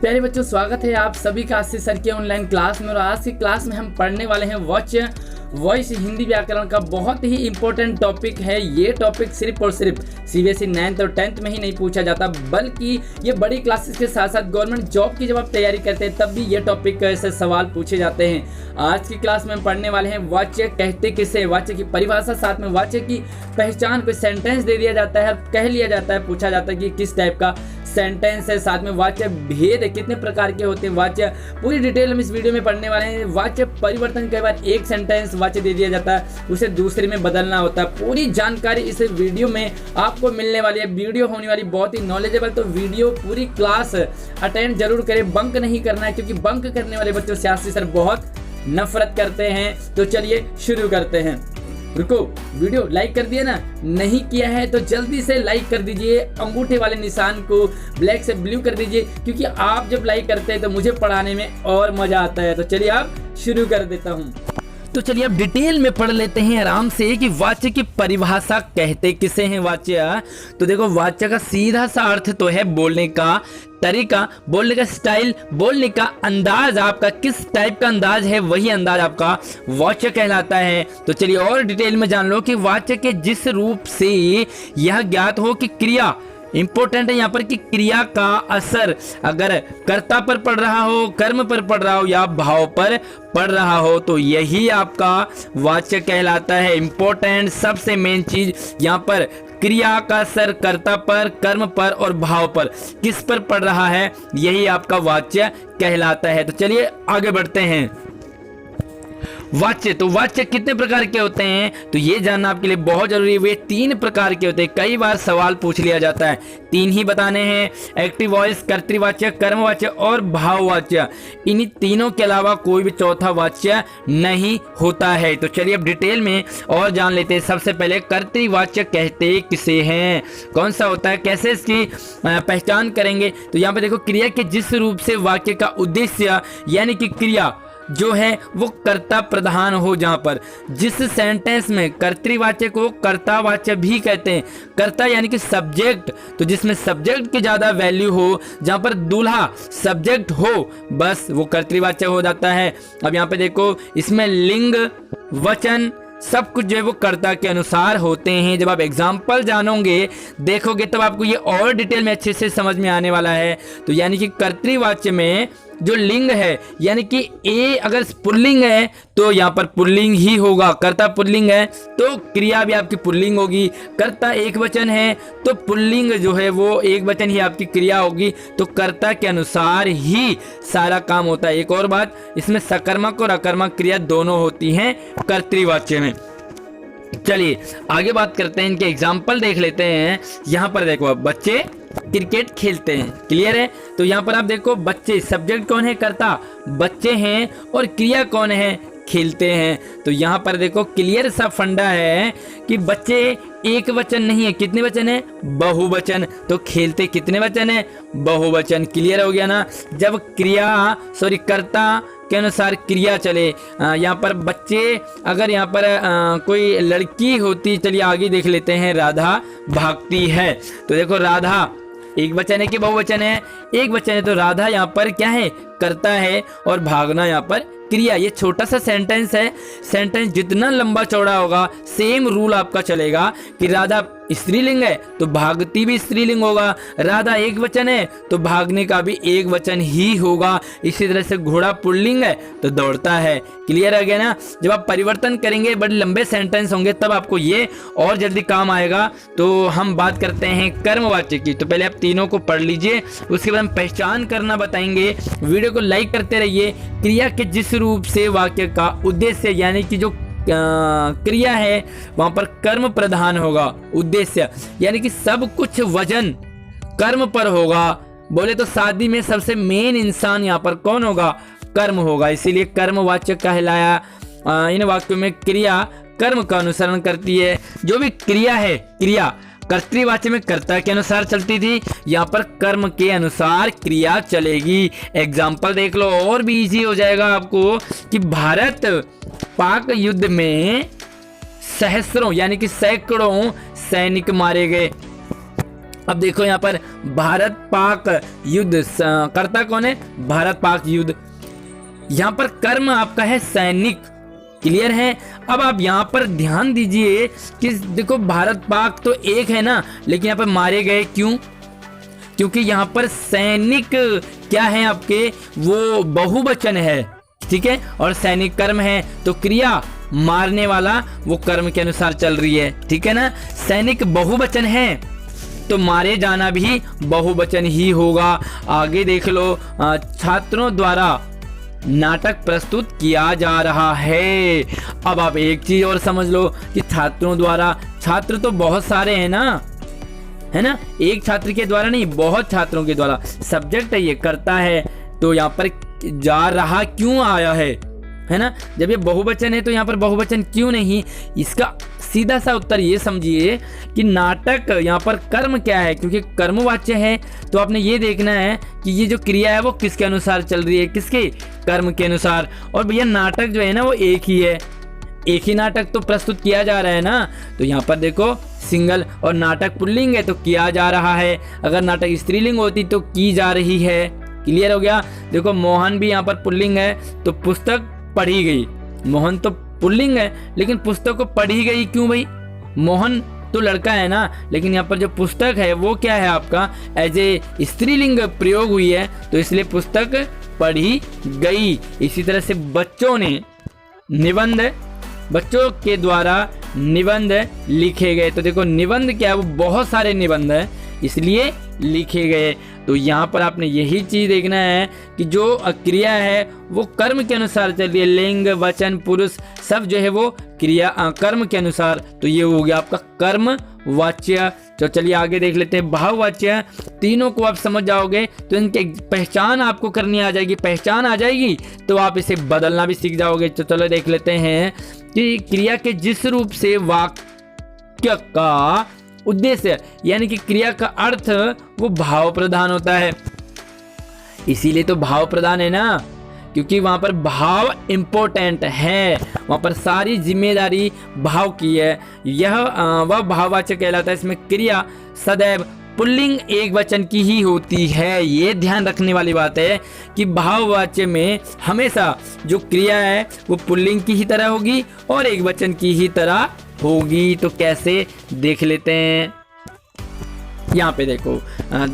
प्यारे बच्चों, स्वागत है आप सभी का आशीष सर के ऑनलाइन क्लास में। और आज की क्लास में हम पढ़ने वाले हैं वॉइस हिंदी व्याकरण का बहुत ही इंपॉर्टेंट टॉपिक है। ये टॉपिक सिर्फ और सिर्फ सीबीएसई 9th और 10th में ही नहीं पूछा जाता, बल्कि ये बड़ी क्लासेस के साथ साथ गवर्नमेंट जॉब की जब आप तैयारी करते हैं तब भी ये टॉपिक से सवाल पूछे जाते हैं। आज की क्लास में हम पढ़ने वाले हैं वाच्य कहते किसे, वाच्य की परिभाषा, साथ में वाच्य की पहचान। कोई सेंटेंस दे दिया जाता है, कह लिया जाता है, पूछा जाता है कि किस टाइप का सेंटेंस है, साथ में वाच्य भेद कितने प्रकार के होते हैं, वाच्य पूरी डिटेल हम इस वीडियो में पढ़ने वाले हैं। वाच्य परिवर्तन कई बार एक सेंटेंस वाच्य दे दिया जाता है, उसे दूसरे में बदलना होता है। पूरी जानकारी इस वीडियो में आपको मिलने वाली है। वीडियो होने वाली बहुत ही नॉलेजेबल, तो वीडियो पूरी क्लास अटेंड जरूर करें, बंक नहीं करना है, क्योंकि बंक करने वाले बच्चों से आशीष सर बहुत नफरत करते हैं। तो चलिए शुरू करते हैं। रुको, वीडियो लाइक कर दिया ना? नहीं किया है तो जल्दी से लाइक कर दीजिए, अंगूठे वाले निशान को ब्लैक से ब्लू कर दीजिए, क्योंकि आप जब लाइक करते हैं तो मुझे पढ़ाने में और मजा आता है। तो चलिए आप शुरू कर देता हूँ। तो चलिए अब डिटेल में पढ़ लेते हैं आराम से कि वाच्य की परिभाषा कहते किसे हैं वाच्य। तो देखो, वाच्य का सीधा सा अर्थ तो है बोलने का तरीका, बोलने का स्टाइल, बोलने का अंदाज। आपका किस टाइप का अंदाज है, वही अंदाज आपका वाच्य कहलाता है। तो चलिए और डिटेल में जान लो कि वाच्य के जिस रूप से यह ज्ञात हो कि क्रिया, इंपॉर्टेंट है यहाँ पर कि क्रिया का असर अगर कर्ता पर पड़ रहा हो, कर्म पर पड़ रहा हो या भाव पर पड़ रहा हो, तो यही आपका वाच्य कहलाता है। इंपॉर्टेंट सबसे मेन चीज यहाँ पर क्रिया का असर कर्ता पर, कर्म पर और भाव पर किस पर पड़ रहा है, यही आपका वाच्य कहलाता है। तो चलिए आगे बढ़ते हैं। वाच्य, तो वाच्य कितने प्रकार के होते हैं, तो ये जानना आपके लिए बहुत जरूरी है। वे 3 प्रकार के होते हैं। कई बार सवाल पूछ लिया जाता है, 3 ही बताने हैं। एक्टिव वॉइस, कर्तृवाच्य, कर्मवाच्य और भाववाच्य। इन्हीं तीनों के अलावा कोई भी चौथा वाच्य नहीं होता है। तो चलिए अब डिटेल में और जान लेते हैं। सबसे पहले कर्तृवाच्य कहते किसे हैं, कौन सा होता है, कैसे इसकी पहचान करेंगे। तो यहाँ पे देखो, क्रिया के जिस रूप से वाक्य का उद्देश्य यानी कि क्रिया जो है वो कर्ता प्रधान हो, जहां पर जिस सेंटेंस में कर्तृवाच्य को कर्तावाच्य भी कहते हैं। कर्ता यानी कि सब्जेक्ट, तो जिसमें सब्जेक्ट की ज्यादा वैल्यू हो, जहां पर दूल्हा सब्जेक्ट हो, बस वो कर्तृवाच्य हो जाता है। अब यहाँ पे देखो, इसमें लिंग, वचन सब कुछ जो है वो कर्ता के अनुसार होते हैं। जब आप एग्जाम्पल जानोगे, देखोगे, तब आपको ये और डिटेल में अच्छे से समझ में आने वाला है। तो यानी कि कर्तृवाच्य में जो लिंग है, यानी कि ए अगर पुल्लिंग है तो यहाँ पर पुल्लिंग ही होगा। कर्ता पुल्लिंग है तो क्रिया भी आपकी पुल्लिंग होगी। कर्ता एक वचन है तो पुल्लिंग जो है वो एक वचन ही आपकी क्रिया होगी। तो कर्ता के अनुसार ही सारा काम होता है। एक और बात, इसमें सकर्मक और अकर्मक क्रिया दोनों होती हैं कर्तृवाच्य में। चलिए आगे बात करते हैं, इनके एग्जाम्पल देख लेते हैं। यहाँ पर देखो, बच्चे क्रिकेट खेलते हैं, क्लियर है। तो यहाँ पर आप देखो, बच्चे सब्जेक्ट कौन है, कर्ता बच्चे हैं, और क्रिया कौन है, खेलते हैं। तो यहाँ पर देखो क्लियर सा फंडा है कि बच्चे एक वचन नहीं है, कितने वचन है, बहुवचन। तो खेलते कितने वचन है, बहुवचन। क्लियर हो गया ना। जब क्रिया कर्ता के अनुसार क्रिया चले, यहाँ पर बच्चे, अगर यहाँ पर कोई लड़की होती, चलिए आगे देख लेते हैं। राधा भागती है, तो देखो राधा एक वचन है कि बहुवचन है, एक वचन है, तो राधा यहाँ पर क्या है, करता है, और भागना यहाँ पर क्रिया। ये छोटा सा सेंटेंस है। सेंटेंस जितना लंबा चौड़ा होगा, सेम रूल आपका चलेगा कि राधा स्त्रीलिंग है तो भागती भी स्त्रीलिंग होगा, राधा एक वचन है तो भागने का भी एक वचन ही होगा। इसी तरह से घोड़ा पुल्लिंग है तो दौड़ता है। क्लियर हो गया ना। जब आप परिवर्तन करेंगे, बड़े लंबे सेंटेंस होंगे, तब आपको ये और जल्दी काम आएगा। तो हम बात करते हैं कर्मवाच्य की। तो पहले आप तीनों को पढ़ लीजिए, उसके बाद हम पहचान करना बताएंगे। वीडियो को लाइक करते रहिए। क्रिया के जिस रूप से वाक्य का उद्देश्य यानी कि जो क्रिया है वहां पर कर्म प्रधान होगा। उद्देश्य यानी कि सब कुछ वजन कर्म पर होगा। बोले तो शादी में सबसे मेन इंसान यहाँ पर कौन होगा, कर्म होगा। इसीलिए कर्मवाच्य कहलाया। इन वाक्यों में क्रिया कर्म का अनुसरण करती है। जो भी क्रिया है, क्रिया कर्तृवाच्य में कर्ता के अनुसार चलती थी, यहाँ पर कर्म के अनुसार क्रिया चलेगी। एग्जाम्पल देख लो, और भी इजी हो जाएगा आपको कि भारत पाक युद्ध में सहस्रों यानी कि सैकड़ों सैनिक मारे गए। अब देखो यहाँ पर भारत पाक युद्ध करता कौन है, भारत पाक युद्ध। यहाँ पर कर्म आपका है सैनिक, क्लियर है। अब आप यहाँ पर ध्यान दीजिए कि देखो भारत पाक तो एक है ना, लेकिन यहाँ पर मारे गए क्यों, क्योंकि यहाँ पर सैनिक क्या है आपके, वो बहुवचन है, ठीक है, और सैनिक कर्म है, तो क्रिया मारने वाला वो कर्म के अनुसार चल रही है, ठीक है ना। सैनिक बहुवचन है तो मारे जाना भी बहुवचन ही होगा। आगे देख लो, छात्रों द्वारा नाटक प्रस्तुत किया जा रहा है। अब आप एक चीज और समझ लो कि छात्रों द्वारा, छात्र तो बहुत सारे हैं ना, है ना, एक छात्र के द्वारा नहीं, बहुत छात्रों के द्वारा। सब्जेक्ट है ये, करता है, तो यहाँ पर जा रहा क्यों आया है ना। जब ये बहुवचन है तो यहाँ पर बहुवचन क्यों नहीं, इसका सीधा सा उत्तर ये समझिए कि नाटक यहाँ पर कर्म क्या है, क्योंकि कर्मवाच्य है, तो आपने ये देखना है कि ये जो क्रिया है वो किसके अनुसार चल रही है, किसके, कर्म के अनुसार। और भैया नाटक जो है ना वो एक ही है, एक ही नाटक तो प्रस्तुत किया जा रहा है ना, तो यहाँ पर देखो सिंगल, और नाटक पुल्लिंग है तो किया जा रहा है, अगर नाटक स्त्रीलिंग होती तो की जा रही है। क्लियर हो गया। देखो मोहन भी यहाँ पर पुल्लिंग है तो पुस्तक पढ़ी गई, मोहन तो पुल्लिंग है लेकिन पुस्तक को पढ़ी गई क्यों भाई, मोहन तो लड़का है ना, लेकिन यहाँ पर जो पुस्तक है वो क्या है आपका, एज ए स्त्रीलिंग प्रयोग हुई है, तो इसलिए पुस्तक पढ़ी गई। इसी तरह से बच्चों ने निबंध, बच्चों के द्वारा निबंध लिखे गए, तो देखो निबंध क्या है, वो बहुत सारे निबंध है इसलिए लिखे गए। तो यहाँ पर आपने यही चीज देखना है कि जो क्रिया है वो कर्म के अनुसार चल रही है, लिंग वचन पुरुष सब जो है वो क्रिया कर्म के अनुसार, तो ये हो गया आपका कर्म वाच्य। तो चलिए आगे देख लेते हैं भाववाच्य। तीनों को आप समझ जाओगे तो इनके पहचान आपको करनी आ जाएगी, पहचान आ जाएगी तो आप इसे बदलना भी सीख जाओगे। तो चलो देख लेते हैं कि क्रिया के जिस रूप से वाक्य का उद्देश्य यानी कि क्रिया का अर्थ वो भाव प्रधान होता है, इसीलिए तो भाव प्रधान है ना, क्योंकि वहां पर भाव इंपॉर्टेंट है, वहां पर सारी जिम्मेदारी भाव की है, यह वह भाववाचक कहलाता है। इसमें क्रिया सदैव पुल्लिंग एक वचन की ही होती है, ये ध्यान रखने वाली बात है कि भाववाच्य में हमेशा जो क्रिया है वो पुल्लिंग की ही तरह होगी और एक वचन की ही तरह होगी। तो कैसे देख लेते हैं, यहाँ पे देखो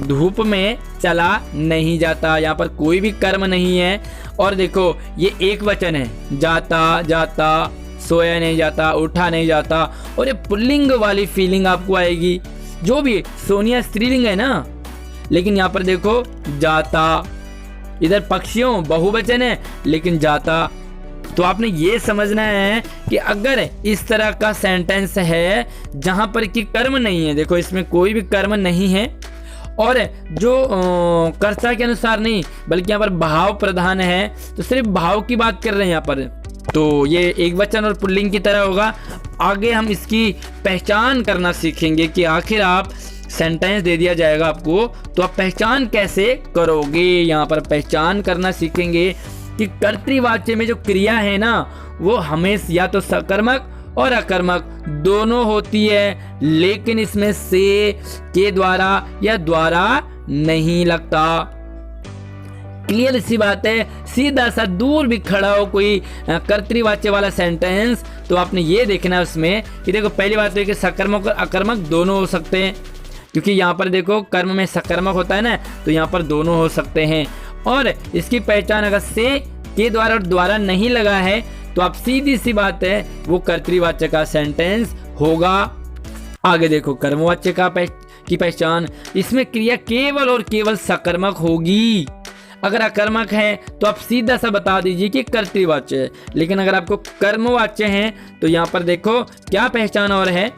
धूप में चला नहीं जाता, यहाँ पर कोई भी कर्म नहीं है, और देखो ये एक वचन है, जाता जाता, सोया नहीं जाता, उठा नहीं जाता, और ये पुल्लिंग वाली फीलिंग आपको आएगी। जो भी सोनिया स्त्रीलिंग है ना, लेकिन यहाँ पर देखो जाता, इधर पक्षियों बहुवचन है लेकिन जाता। तो आपने ये समझना है कि अगर इस तरह का सेंटेंस है जहां पर कि कर्म नहीं है, देखो इसमें कोई भी कर्म नहीं है और जो कर्ता के अनुसार नहीं बल्कि यहाँ पर भाव प्रधान है, तो सिर्फ भाव की बात कर रहे हैं यहाँ पर, तो ये एक वचन और पुल्लिंग की तरह होगा। आगे हम इसकी पहचान करना सीखेंगे कि आखिर आप सेंटेंस दे दिया जाएगा आपको तो आप पहचान कैसे करोगे। यहाँ पर पहचान करना सीखेंगे कि कर्तृवाच्य में जो क्रिया है ना वो हमेशा या तो सकर्मक और अकर्मक दोनों होती है, लेकिन इसमें से के द्वारा या द्वारा नहीं लगता। क्लियर सी बात है। सीधा सा दूर भी खड़ा हो कोई कर्तृवाच्य वाला सेंटेंस तो आपने ये देखना है उसमें कि देखो पहली बात तो है कि सकर्मक और अकर्मक दोनों हो सकते हैं, क्योंकि यहाँ पर देखो कर्म में सकर्मक होता है ना, तो यहाँ पर दोनों हो सकते हैं। और इसकी पहचान अगर से के द्वारा और द्वारा नहीं लगा है तो आप सीधी सी बात है वो कर्तृवाच्य का सेंटेंस होगा। आगे देखो कर्मवाच्य की पहचान, इसमें क्रिया केवल और केवल सकर्मक होगी। अगर अकर्मक है तो आप सीधा सा बता दीजिए कि कर्तृवाच्य है, लेकिन अगर आपको कर्मवाच्य है तो यहाँ पर देखो क्या पहचान और है,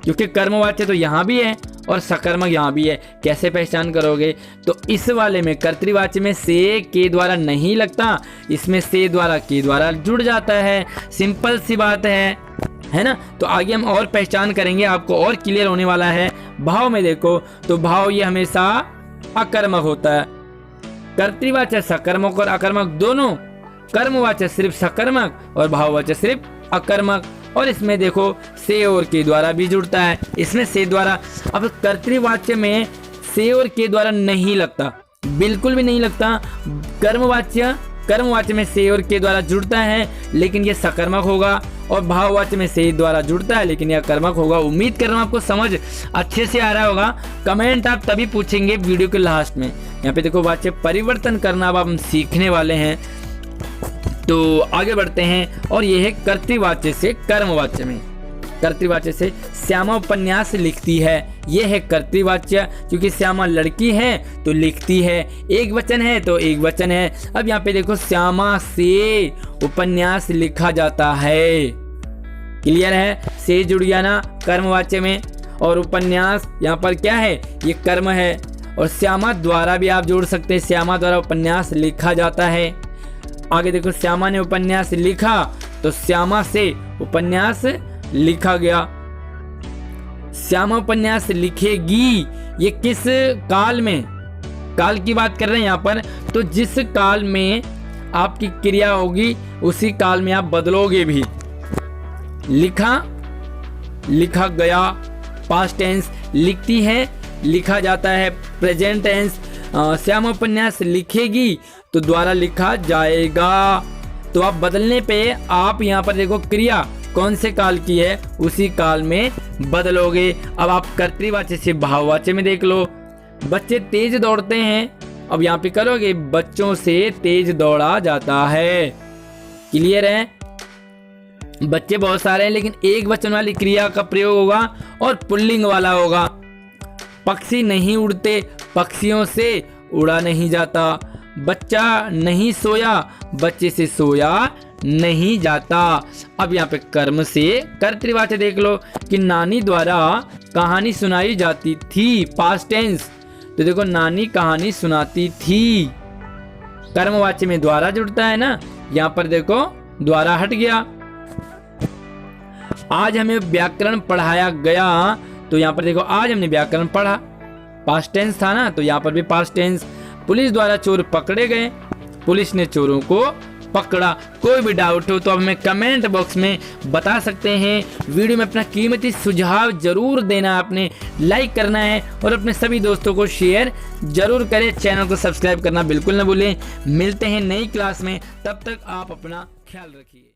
क्योंकि कर्मवाच्य तो यहाँ भी है और सकर्मक यहाँ भी है, कैसे पहचान करोगे। तो इस वाले में कर्तृवाच्य में से के द्वारा नहीं लगता, इसमें से द्वारा के द्वारा जुड़ जाता है, सिंपल सी बात है ना। तो आगे हम और पहचान करेंगे, आपको और क्लियर होने वाला है। भाव में देखो तो भाव ये हमेशा अकर्मक होता है, कर्तृवाच्य सकर्मक और अकर्मक दोनों, कर्मवाच्य सिर्फ सकर्मक और भाववाच्य सिर्फ अकर्मक। और इसमें देखो से और के द्वारा भी जुड़ता है, इसमें से द्वारा। अब कर्तृवाच्य में से और के द्वारा नहीं लगता, बिल्कुल भी नहीं लगता। कर्मवाच्य में से और के द्वारा जुड़ता है लेकिन ये सकर्मक होगा, और भाववाच्य में से द्वारा जुड़ता है लेकिन यह कर्मक होगा। उम्मीद कर रहा हूँ आपको समझ अच्छे से आ रहा होगा। कमेंट आप तभी पूछेंगे वीडियो के लास्ट में। यहाँ पे देखो वाच्य परिवर्तन करना अब हम सीखने वाले हैं, तो आगे बढ़ते हैं। और यह है कर्तृवाच्य से कर्मवाच्य में। कर्तृवाच्य से श्यामा उपन्यास लिखती है, यह है कर्तृवाच्य, क्योंकि श्यामा लड़की है तो लिखती है। एक वचन है तो एक वचन है। अब यहाँ पे देखो श्यामा से उपन्यास लिखा जाता है, क्लियर है, से जुड़ गया ना कर्मवाच्य में। और उपन्यास यहाँ पर क्या है, ये कर्म है। और श्यामा द्वारा भी आप जोड़ सकते हैं, श्यामा द्वारा उपन्यास लिखा जाता है। आगे देखो श्यामा ने उपन्यास लिखा तो श्यामा से उपन्यास लिखा गया। श्यामा उपन्यास लिखेगी, ये किस काल में, काल की बात कर रहे हैं यहाँ पर, तो जिस काल में आपकी क्रिया होगी उसी काल में आप बदलोगे भी। लिखा गया पास्ट टेंस, लिखती है लिखा जाता है प्रेजेंट टेंस। श्यामा उपन्यास लिखेगी तो द्वारा लिखा जाएगा। तो आप बदलने पे आप यहाँ पर देखो क्रिया कौन से काल की है उसी काल में बदलोगे। अब आप कर्तृवाच्य से भाववाच्य में देख लो। बच्चे तेज दौड़ते हैं, अब यहाँ पे करोगे बच्चों से तेज दौड़ा जाता है, क्लियर है। बच्चे बहुत सारे हैं लेकिन एक वचन वाली क्रिया का प्रयोग होगा और पुल्लिंग वाला होगा। पक्षी नहीं उड़ते, पक्षियों से उड़ा नहीं जाता। बच्चा नहीं सोया, बच्चे से सोया नहीं जाता। अब यहाँ पे कर्म से कर्तृवाच्य देख लो कि नानी द्वारा कहानी सुनाई जाती थी, पास्ट टेंस। तो देखो नानी कहानी सुनाती थी, कर्मवाच्य में द्वारा जुड़ता है ना, यहाँ पर देखो द्वारा हट गया। आज हमें व्याकरण पढ़ाया गया, तो यहाँ पर देखो आज हमने व्याकरण पढ़ा, पास्ट टेंस था ना, तो यहाँ पर भी पास्ट टेंस। पुलिस द्वारा चोर पकड़े गए, पुलिस ने चोरों को पकड़ा। कोई भी डाउट हो तो हमें कमेंट बॉक्स में बता सकते हैं। वीडियो में अपना कीमती सुझाव जरूर देना, आपने लाइक करना है और अपने सभी दोस्तों को शेयर जरूर करें। चैनल को सब्सक्राइब करना बिल्कुल ना भूलें। मिलते हैं नई क्लास में, तब तक आप अपना ख्याल रखिए।